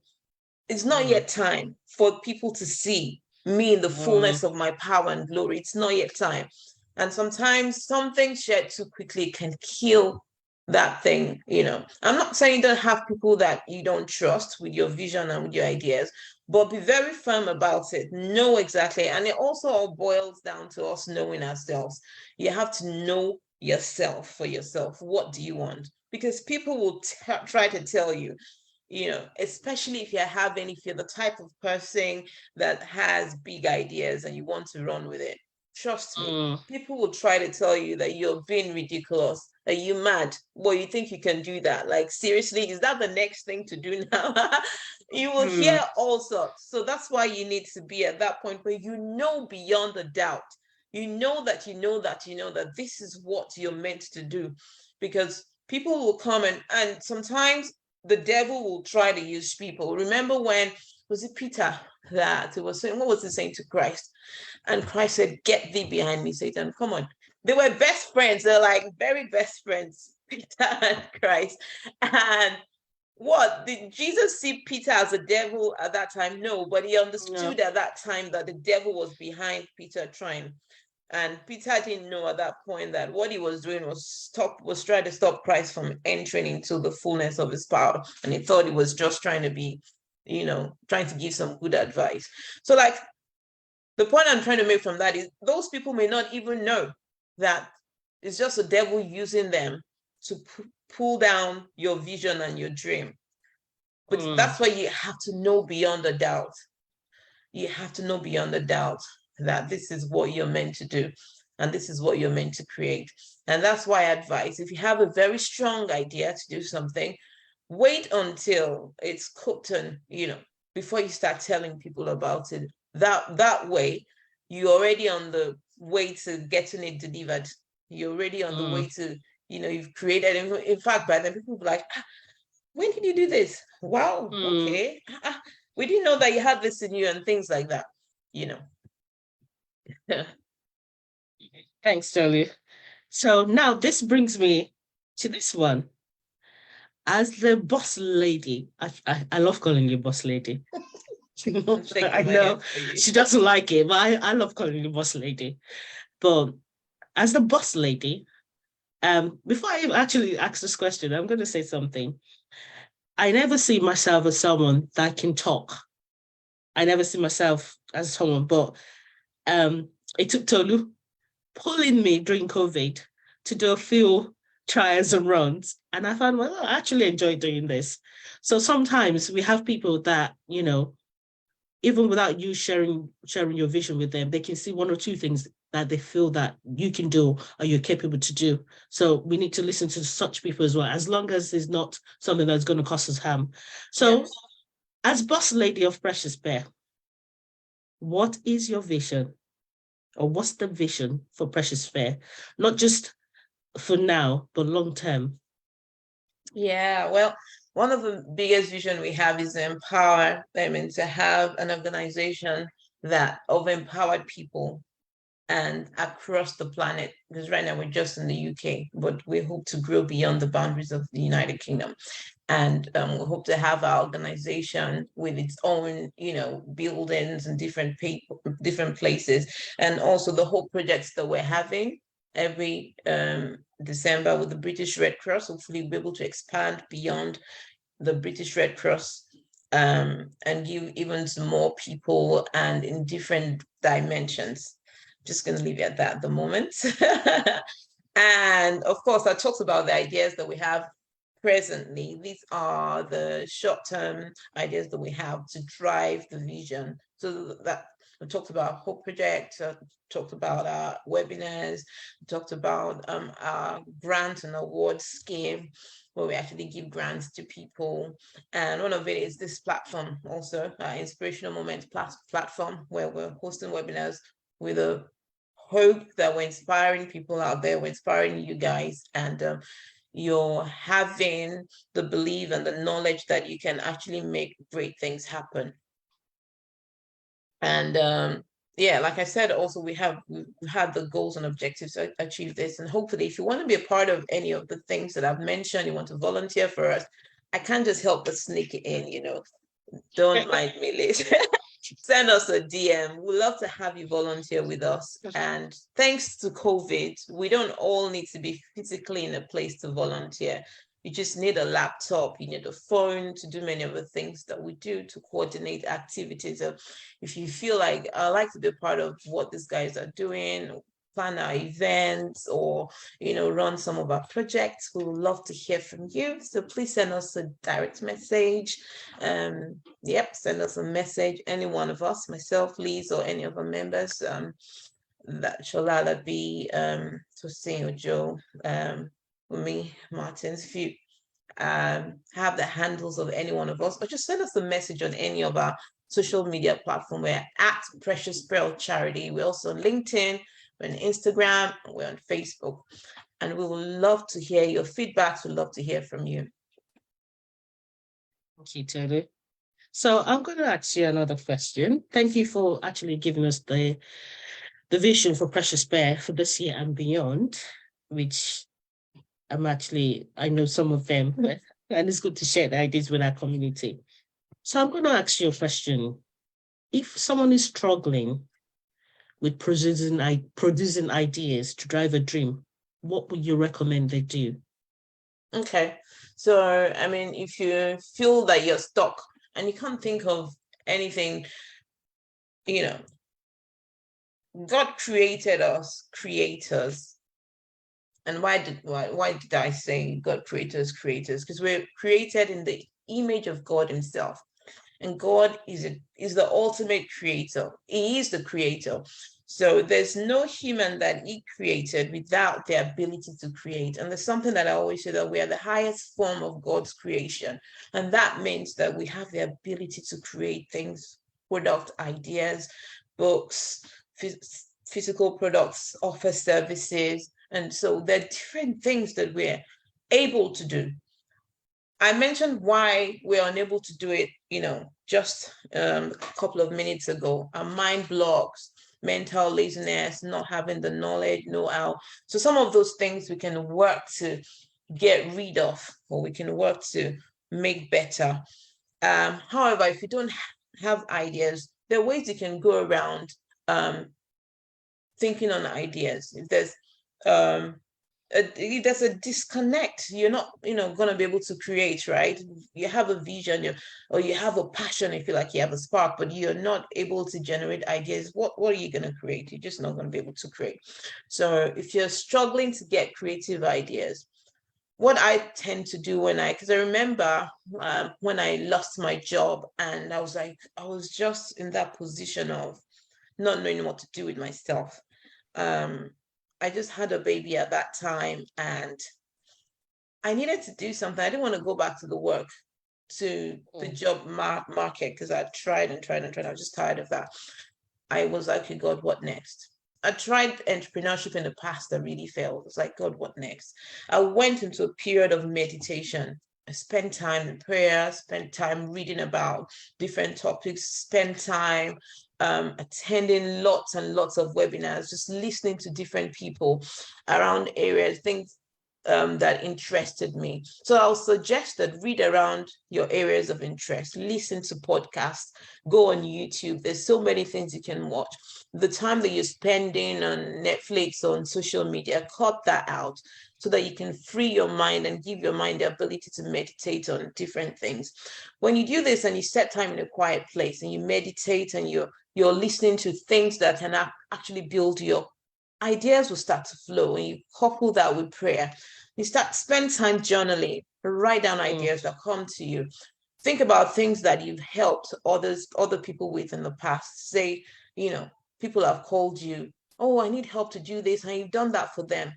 It's not yet time for people to see me in the fullness of my power and glory. It's not yet time. And sometimes something shared too quickly can kill that thing. I'm not saying you don't have people that you don't trust with your vision and with your ideas, but be very firm about it. Know exactly. And it also all boils down to us knowing ourselves. You have to know yourself for yourself. What do you want? Because people will try to tell you, especially if you're the type of person that has big ideas and you want to run with it. Trust me, people will try to tell you that you're being ridiculous, that you're mad. Well, you think you can do that? Like, seriously, is that the next thing to do now? You will hear all sorts. So that's why you need to be at that point where beyond a doubt. You know that this is what you're meant to do. Because people will come and sometimes the devil will try to use people. Remember when, was it Peter that it was saying, what was he saying to Christ? And Christ said, get thee behind me, Satan. Come on. They were best friends. They're like very best friends, Peter and Christ. And what, did Jesus see Peter as a devil at that time? No, but he understood at that time that the devil was behind Peter trying. And Peter didn't know at that point that what he was doing was trying to stop Christ from entering into the fullness of his power. And he thought he was just trying to be, trying to give some good advice. So, like, the point I'm trying to make from that is those people may not even know that it's just the devil using them to pull down your vision and your dream. But that's why you have to know beyond a doubt. You have to know beyond a doubt that this is what you're meant to do. and this is what you're meant to create. And that's why I advise, if you have a very strong idea to do something, wait until it's cooked and, before you start telling people about it. That way, you're already on the way to getting it delivered. You're already on the way to, you've created. In fact, by then people will be like, when did you do this? Wow, okay. We didn't know that you had this in you and things like that, Thanks, Tolu. So now this brings me to this one. As the boss lady, I love calling you boss lady. I know she doesn't like it, but I love calling you boss lady. But as the boss lady, before I actually ask this question, I'm going to say something. I never see myself as someone that can talk. I never see myself as someone, but it took Tolu pulling me during COVID to do a few tries and runs. And I found, well, I actually enjoy doing this. So sometimes we have people that, even without you sharing your vision with them, they can see one or two things that they feel that you can do or you're capable to do. So we need to listen to such people as well, as long as it's not something that's going to cause us harm. So yes. As boss lady of Precious Pear, what is your vision, or what's the vision for Precious Pear? Not just for now, but long term. Yeah, well, one of the biggest vision we have is to empower them and to have an organization that of empowered people and across the planet, because right now we're just in the UK, but we hope to grow beyond the boundaries of the United Kingdom. And we hope to have our organization with its own, buildings and different places. And also the whole projects that we're having every December with the British Red Cross. Hopefully we'll be able to expand beyond the British Red Cross and give even to more people and in different dimensions. Just going to leave it at that at the moment. And of course, I talked about the ideas that we have presently. These are the short-term ideas that we have to drive the vision. So that I talked about Hope Project, talked about our webinars, talked about our grant and award scheme, where we actually give grants to people. And one of it is this platform also, Inspirational Moments platform, where we're hosting webinars with a hope that we're inspiring people out there, we're inspiring you guys, and you're having the belief and the knowledge that you can actually make great things happen. And yeah, like I said, also we've had the goals and objectives to achieve this. And hopefully, if you want to be a part of any of the things that I've mentioned, you want to volunteer for us, I can't just help but sneak it in, Don't mind me, Liz. Send us a DM. We'd love to have you volunteer with us. And thanks to COVID, we don't all need to be physically in a place to volunteer. You just need a laptop, you need a phone to do many of the things that we do to coordinate activities. If you feel like, I'd like to be a part of what these guys are doing, plan our events, or run some of our projects, we would love to hear from you. So please send us a direct message. Send us a message, any one of us, myself, Liz, or any of our members. That Shalala be Tosin or Joe, me, Martins. If you have the handles of any one of us, or just send us a message on any of our social media platform. We're at Precious Pearl Charity. We're also on LinkedIn, we're on Instagram, we're on Facebook, and we would love to hear your feedback. We'd love to hear from you. Thank you, Tolu. So I'm going to ask you another question. Thank you for actually giving us the vision for Precious Pear for this year and beyond, which I know some of them, and it's good to share the ideas with our community. So I'm going to ask you a question. If someone is struggling with producing ideas to drive a dream, what would you recommend they do? Okay. So, if you feel that you're stuck and you can't think of anything, God created us creators. And why did I say God created us creators? Because we're created in the image of God himself. And God is the ultimate creator. He is the creator. So there's no human that he created without the ability to create. And there's something that I always say, that we are the highest form of God's creation. And that means that we have the ability to create things, product ideas, books, physical products, offer services. And so there are different things that we're able to do. I mentioned why we're unable to do it, just a couple of minutes ago. Our mind blocks, mental laziness, not having the knowledge, know-how. So some of those things we can work to get rid of, or we can work to make better. However, if you don't have ideas, there are ways you can go around thinking on ideas. If there's a disconnect, you're not going to be able to create, right? You have a vision, or you have a passion, if you like, you have a spark, but you're not able to generate ideas. What are you going to create? You're just not going to be able to create. So if you're struggling to get creative ideas, what I tend to do because I remember when I lost my job, and I was just in that position of not knowing what to do with myself. I just had a baby at that time, and I needed to do something. I didn't want to go back to the job market, because I tried and tried and tried. I was just tired of that. I was like, okay, God, what next? I tried entrepreneurship in the past that really failed. It's like, God, what next? I went into a period of meditation. I spent time in prayer, spent time reading about different topics, spent time attending lots and lots of webinars, just listening to different people around areas, things that interested me. So I'll suggest that read around your areas of interest, listen to podcasts, go on YouTube. There's so many things you can watch. The time that you're spending on Netflix or on social media, cut that out so that you can free your mind and give your mind the ability to meditate on different things. When you do this and you set time in a quiet place and you meditate and you're listening to things that can actually build your ideas, will start to flow. And you couple that with prayer, you spend time journaling, write down ideas that come to you. Think about things that you've helped other people with in the past. Say, people have called you, oh, I need help to do this, and you've done that for them.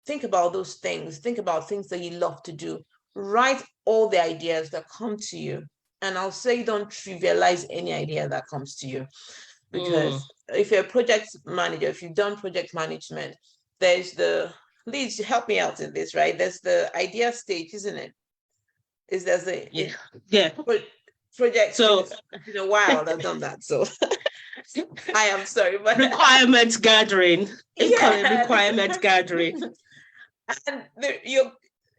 Think about those things. Think about things that you love to do. Write all the ideas that come to you. And I'll say, don't trivialize any idea that comes to you. Because if you're a project manager, if you've done project management, there's Liz, help me out in this, right? There's the idea stage, isn't it? Project. So it's been a while I've done that, so I am sorry, but requirement gathering. Requirement gathering. And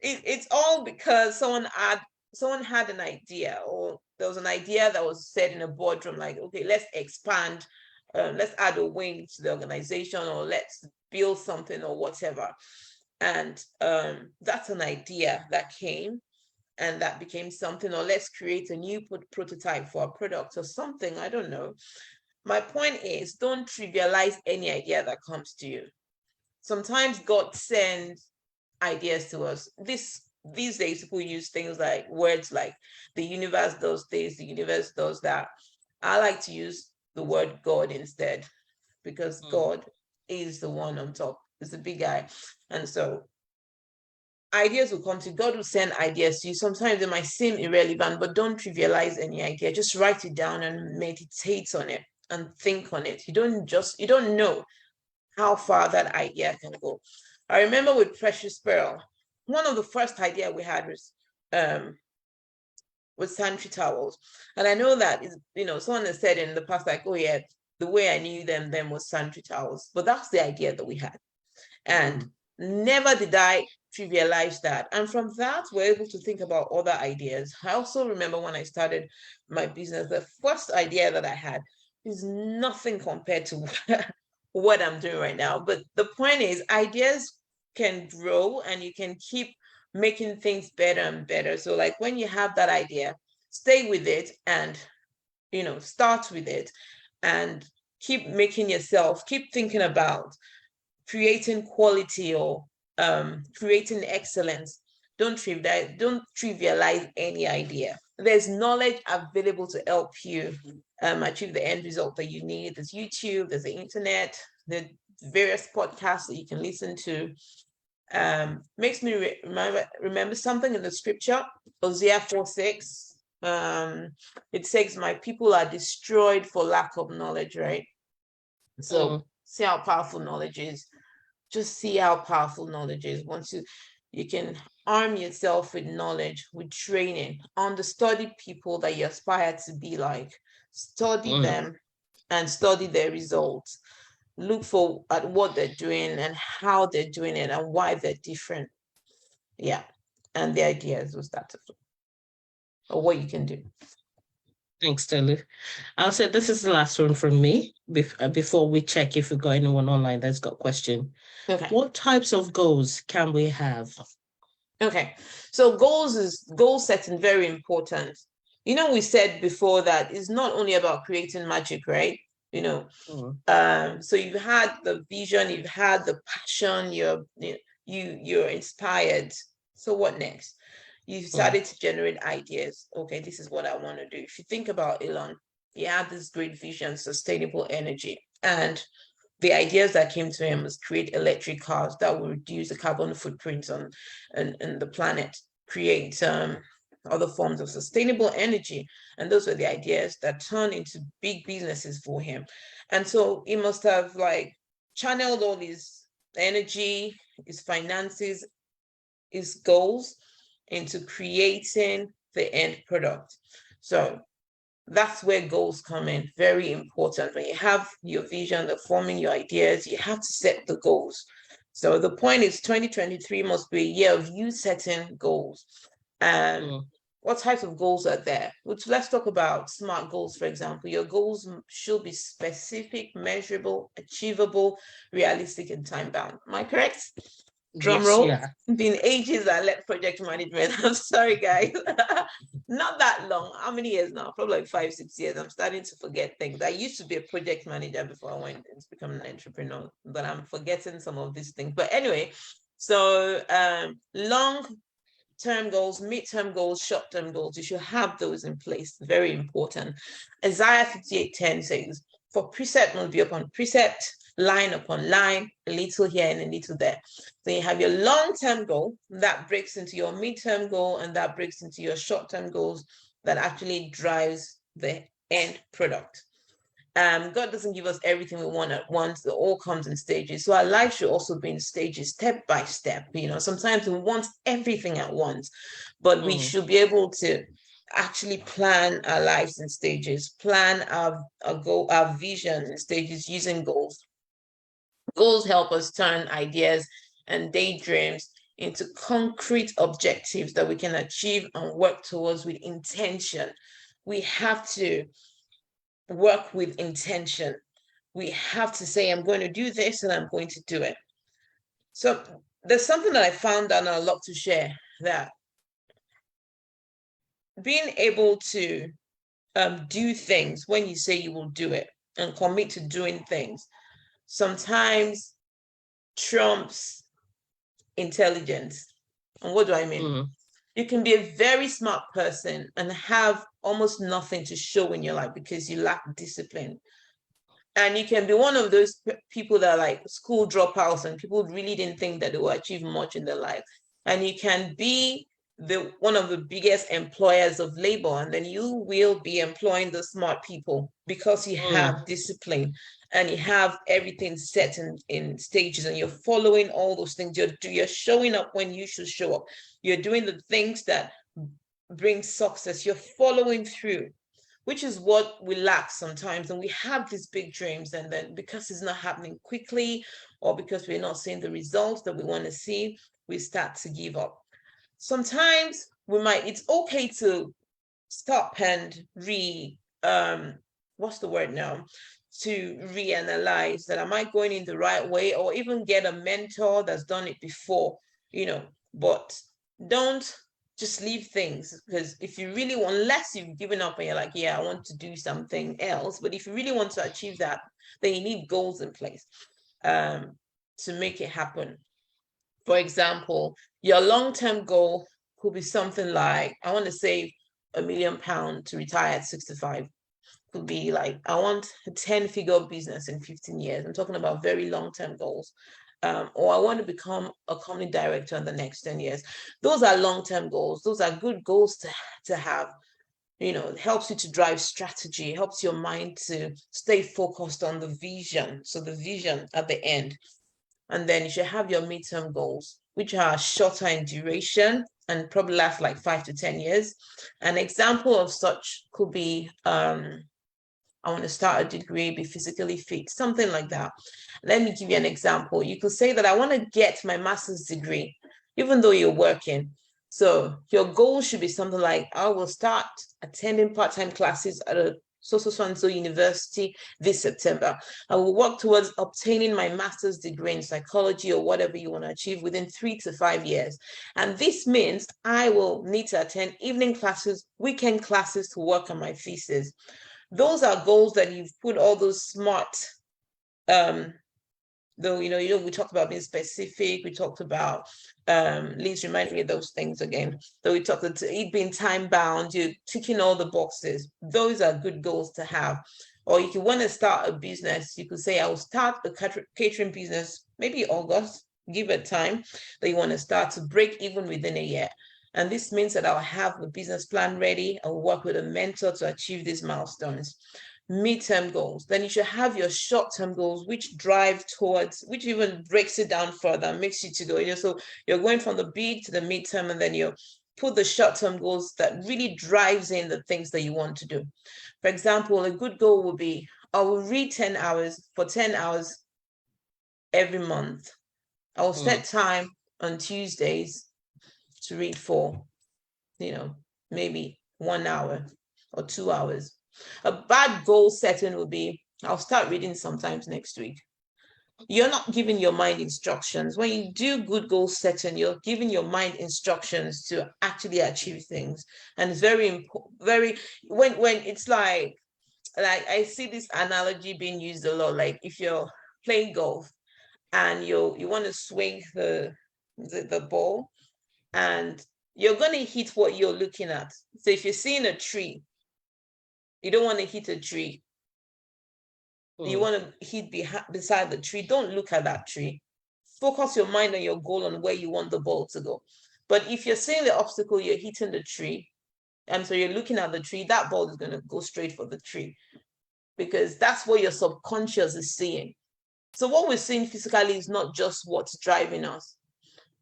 it's all because someone had an idea, or there was an idea that was said in a boardroom, like, okay, let's expand, let's add a wing to the organization, or let's build something or whatever. And that's an idea that came and that became something, or let's create a new prototype for a product or something. I don't know. My point is, don't trivialize any idea that comes to you. Sometimes God sends ideas to us. These days, people use things like words like the universe does this, the universe does that. I like to use the word God instead, because God is the one on top, is the big guy. And so ideas will come to you. God will send ideas to you. Sometimes they might seem irrelevant, but don't trivialize any idea. Just write it down and meditate on it and think on it. You don't know how far that idea can go. I remember with Precious Pearl, one of the first idea we had was sanitary towels. And I know that someone has said in the past, like, oh yeah, the way I knew them then was sanitary towels. But that's the idea that we had. And never did I trivialize that. And from that, we're able to think about other ideas. I also remember when I started my business, the first idea that I had is nothing compared to what I'm doing right now. But the point is, ideas can grow and you can keep making things better and better. So like when you have that idea, stay with it and start with it and keep thinking about creating quality or creating excellence. Don't trivialize any idea. there's knowledge available to help you achieve the end result that you need. There's YouTube, there's the internet, the various podcasts that you can listen to. Makes me remember something in the scripture, Hosea 4:6. It says, my people are destroyed for lack of knowledge, right? So see how powerful knowledge is. Just see how powerful knowledge is. Once you can arm yourself with knowledge, with training, understudy people that you aspire to be like, study them and study their results. Look for at what they're doing and how they're doing it and why they're different. Yeah. And the ideas will start to flow. Or what you can do. Thanks, Tolu. I'll say this is the last one from me before we check if we've got anyone online that's got a question. Okay. What types of goals can we have? Okay. So goal setting, very important. You know, we said before that it's not only about creating magic, right? You know, so you've had the vision, you've had the passion, you're inspired. So what next? You started to generate ideas. Okay, this is what I want to do. If you think about Elon, he had this great vision, sustainable energy, and the ideas that came to him was create electric cars that will reduce the carbon footprint on the planet, create other forms of sustainable energy. And those were the ideas that turned into big businesses for him. And so he must have like channeled all his energy, his finances, his goals into creating the end product. So that's where goals come in. Very important. When you have your vision, the forming your ideas, you have to set the goals. So the point is 2023 must be a year of you setting goals. And what types of goals are there? Let's talk about SMART goals, for example. Your goals should be specific, measurable, achievable, realistic, and time-bound. Am I correct? Drum roll. Yeah. Been ages I left project management. I'm sorry, guys. Not that long. How many years now? Probably like 5-6 years. I'm starting to forget things. I used to be a project manager before I went into becoming an entrepreneur, but I'm forgetting some of these things. But anyway, so long-term goals, mid-term goals, short-term goals, you should have those in place. Very important. Isaiah 58:10 says, for precept will be upon precept, line upon line, a little here and a little there. So you have your long-term goal that breaks into your mid-term goal and that breaks into your short-term goals that actually drives the end product. God doesn't give us everything we want at once. It all comes in stages. So our life should also be in stages, step by step. You know, sometimes we want everything at once, but we should be able to actually plan our lives in stages, plan our goal, our vision in stages using goals. Goals help us turn ideas and daydreams into concrete objectives that we can achieve and work towards with intention. We have to work with intention. We have to say, I'm going to do this and I'm going to do it. So there's something that I found and I'd love to share, that being able to do things when you say you will do it and commit to doing things sometimes trumps intelligence. And what do I mean? You can be a very smart person and have almost nothing to show in your life because you lack discipline. And you can be one of those people that are like school dropouts and people really didn't think that they will achieve much in their life. And you can be one of the biggest employers of labor, and then you will be employing the smart people because you have discipline and you have everything set in stages and you're following all those things. You're showing up when you should show up. You're doing the things that bring success. You're following through, which is what we lack sometimes. And we have these big dreams, and then because it's not happening quickly or because we're not seeing the results that we want to see, we start to give up. Sometimes it's okay to stop and what's the word now? To reanalyze that, am I going in the right way? Or even get a mentor that's done it before, but don't just leave things, because if you really want, unless you've given up and you're like, yeah, I want to do something else, but if you really want to achieve that, then you need goals in place to make it happen. For example, your long-term goal could be something like, I want to save £1 million to retire at 65. Could be like, I want a 10-figure business in 15 years. I'm talking about very long-term goals. Or I want to become a company director in the next 10 years. Those are long-term goals. Those are good goals to have. It helps you to drive strategy, helps your mind to stay focused on the vision. So the vision at the end. And then you should have your midterm goals, which are shorter in duration and probably last like 5 to 10 years. An example of such could be, I want to start a degree, be physically fit, something like that. Let me give you an example. You could say that I want to get my master's degree, even though you're working. So your goal should be something like, I will start attending part-time classes at a so university this September. I will work towards obtaining my master's degree in psychology or whatever you want to achieve within 3 to 5 years. And this means I will need to attend evening classes, weekend classes to work on my thesis. Those are goals that you've put all those smart, though, we talked about being specific, we talked about, Liz reminded me of those things again. So we talked about it being time bound, you're ticking all the boxes. Those are good goals to have. Or if you want to start a business, you could say, I will start a catering business, maybe August, give it time that you want to start to break even within a year. And this means that I'll have the business plan ready. I'll work with a mentor to achieve these milestones. Midterm goals. Then you should have your short-term goals, which drive towards, which even breaks it down further, makes you to go. So you're going from the big to the midterm, and then you put the short-term goals that really drives in the things that you want to do. For example, a good goal would be, I will read 10 hours for 10 hours every month. I will set time on Tuesdays to read for, maybe 1 hour or 2 hours. A bad goal setting would be, I'll start reading sometimes next week. You're not giving your mind instructions. When you do good goal setting, you're giving your mind instructions to actually achieve things. And it's very important, when it's like I see this analogy being used a lot, like if you're playing golf and you want to swing the ball, and you're going to hit what you're looking at. So if you're seeing a tree, you don't want to hit a tree. You want to hit beside the tree. Don't look at that tree. Focus your mind on your goal, on where you want the ball to go. But if you're seeing the obstacle, you're hitting the tree, and so you're looking at the tree, that ball is going to go straight for the tree, because that's what your subconscious is seeing. So what we're seeing physically is not just what's driving us.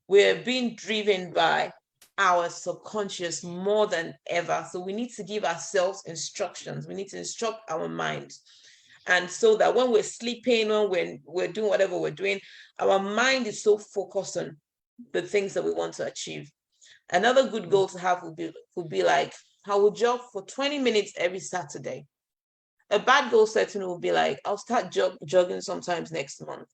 We're being driven by our subconscious more than ever. So we need to give ourselves instructions. We need to instruct our minds. And so that when we're sleeping, when we're doing whatever we're doing, our mind is so focused on the things that we want to achieve. Another good goal to have would be like, I will jog for 20 minutes every Saturday. A bad goal setting will be like, I'll start jogging sometimes next month.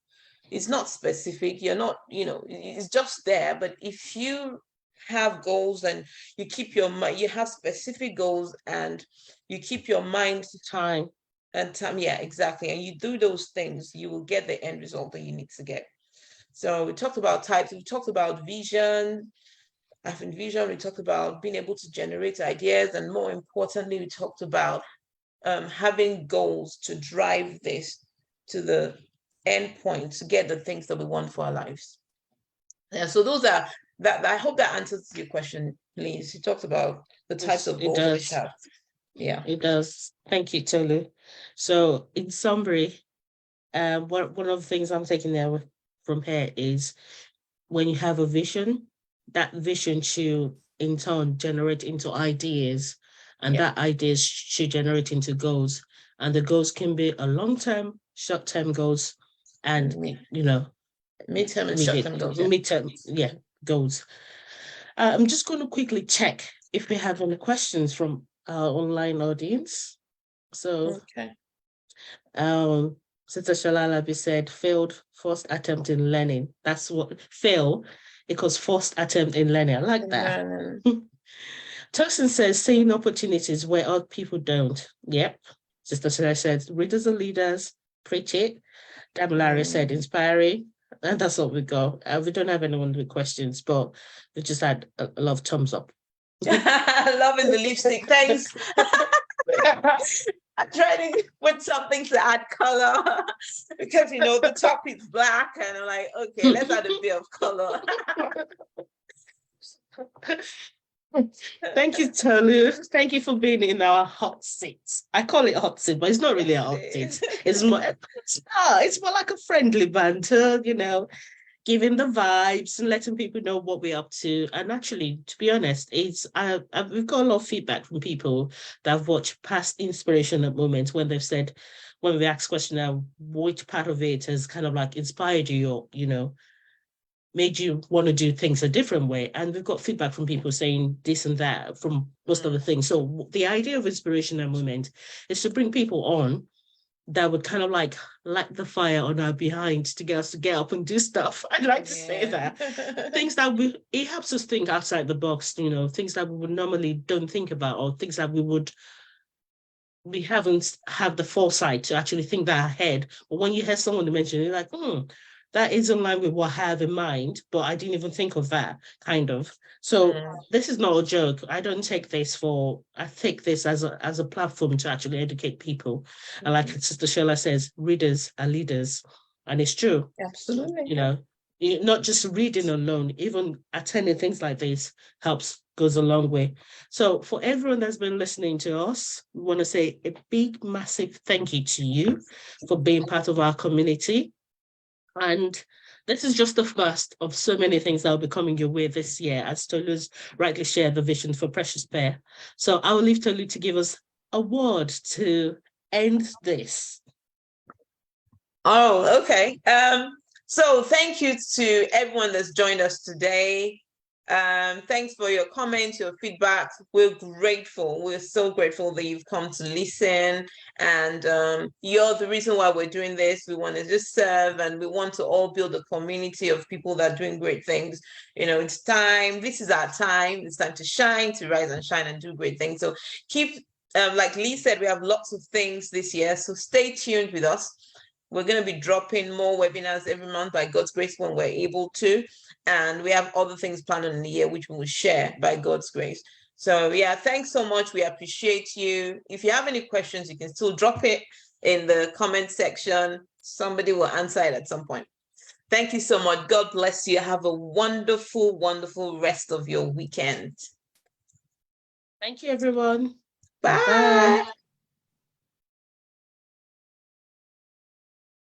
It's not specific. You're not, it's just there. But if you have goals and you keep your mind, you have specific goals and you keep your mind time, yeah, exactly, and you do those things, you will get the end result that you need to get. So we talked about types, we talked about vision, having vision, we talked about being able to generate ideas, and more importantly, we talked about having goals to drive this to the end point, to get the things that we want for our lives. Yeah, so those are that. I hope that answers your question, please. You talked about the types of goals we have. Yeah, it does. Thank you, Tolu. So in summary, one of the things I'm taking there from here is, when you have a vision, that vision should in turn generate into ideas, and that ideas should generate into goals. And the goals can be a long-term, short-term goals, and midterm and short-term goals. Midterm, goals. I'm just going to quickly check if we have any questions from our online audience. So, Sister Shalalabi said, failed first attempt in learning. That's what fail. It was first attempt in learning. I like that. Tosin says, seeing opportunities where other people don't. Yep. Sister Shalala said, readers are leaders. Preach it. Damilare said, inspiring. And that's what we got. We don't have anyone with questions, but we just had a lot of thumbs up. Loving the lipstick. Thanks. I'm trying to put something to add color because the top is black, and I'm like, okay, let's add a bit of color. Thank you, Tolu. Thank you for being in our hot seat. I call it hot seat, but it's not really a hot seat. It's more like a friendly banter, giving the vibes and letting people know what we're up to. And actually, to be honest, we've got a lot of feedback from people that have watched past Inspirational Moments when they've said, when we ask questions, which part of it has kind of like inspired you, or made you want to do things a different way. And we've got feedback from people saying this and that from most of the things. So the idea of Inspirational Moment is to bring people on that would kind of like light the fire on our behind to get us to get up and do stuff. I'd like to say that. Things that it helps us think outside the box, things that we would normally don't think about, or things that we haven't had the foresight to actually think that ahead. But when you hear someone mention it, you're like, that is in line with what I have in mind, but I didn't even think of that, kind of. So this is not a joke. I take this as a platform to actually educate people. And like Sister Shola says, readers are leaders. And it's true. Absolutely. Not just reading alone, even attending things like this goes a long way. So for everyone that's been listening to us, we want to say a big, massive thank you to you for being part of our community. And this is just the first of so many things that will be coming your way this year, as Tolu's rightly shared the vision for Precious Pear. So I will leave Tolu to give us a word to end this. Oh, okay. So thank you to everyone that's joined us today. Thanks for your comments, your feedback. We're grateful. We're so grateful that you've come to listen, and you're the reason why we're doing this. We want to just serve, and we want to all build a community of people that are doing great things. It's time. This is our time. It's time to shine, to rise and shine and do great things. So keep, like Lee said, we have lots of things this year. So stay tuned with us. We're going to be dropping more webinars every month by God's grace when we're able to. And we have other things planned in the year, which we will share by God's grace. So yeah, thanks so much. We appreciate you. If you have any questions, you can still drop it in the comment section. Somebody will answer it at some point. Thank you so much. God bless you. Have a wonderful, wonderful rest of your weekend. Thank you, everyone. Bye. Bye.